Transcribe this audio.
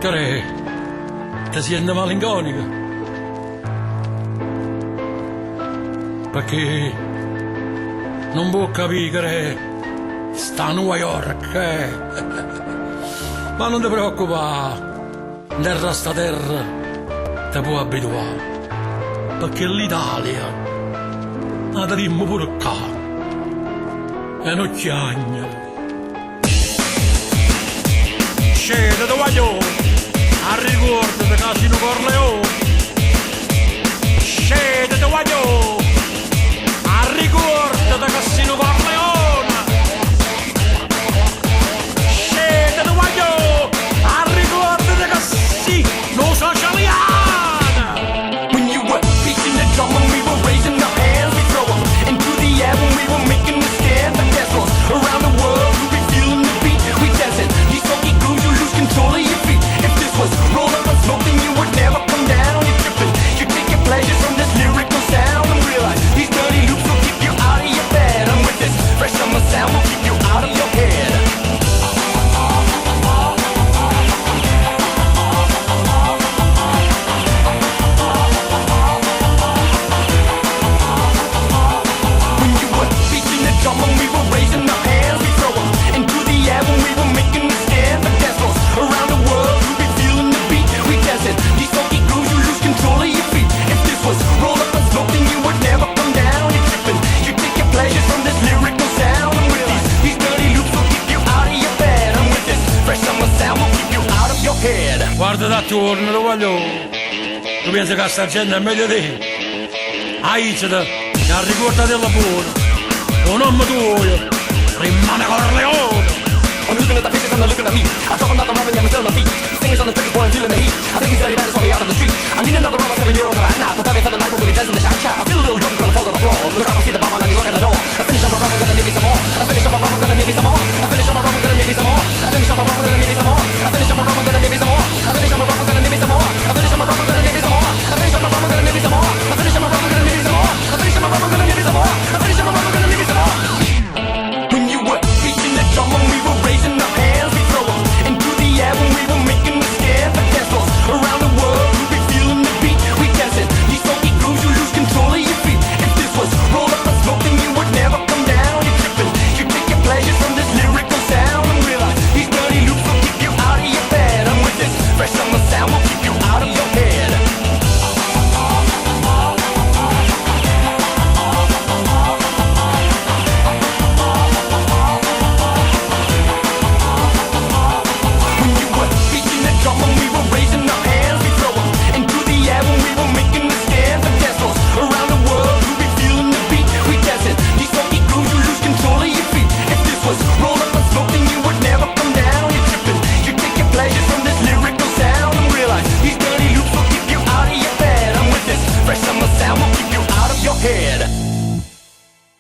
Che ti senti malinconica? Perché non può capire che sta a New York, Ma non ti preoccupare, terra sta terra ti può abituare. Perché l'Italia la terimmo pure qua. E non chiagna. Scende, te voglio, a ricordo di Casino Corleone. Scende, te voglio, a ricordo di Casino Corleone. Scende, te voglio, a ricordo di Casino Socialiana. When you were beating the drum and we were raising our hands, we throw them into the air when we were making the stand. The dance floors around the world, we be feeling the beat. We dancing, these funky grooves, you lose control of your feet. If this was roll up and smoke, then you would never come down. You're tripping, you're taking pleasures from this lyrical sound. And realize these dirty loops will keep you out of your bed. And with this fresh summer sound, will keep you out of your head. Drum and we were raising our hands, we throw them into the air when we were making the stand. The dance floors around the world, you be feeling the beat. We dancing, these funky grooves, you lose control of your feet. If this was roll up and smoke, then you would never come down. You're tripping, you're taking pleasures from this lyrical sound. And with these dirty loops will keep you out of your bed. And with this fresh summer sound will keep you out of your head. Guarda d'attorno, lo voglio. Tu pensi che sta gente è meglio di te? Aicete, che ricorda della buona. Un uomo tuo, rimane Corleone. I'm looking at the faces and they're looking at me. I'm talking about the rhyme and I'm still on my feet. Singers on the street, boy, I'm feeling the heat. I think he's dirty bad, it's me out on the street. I need another rubber 7 euro right now. Prepare me for the night, we'll be dancing the shine shine. I feel a little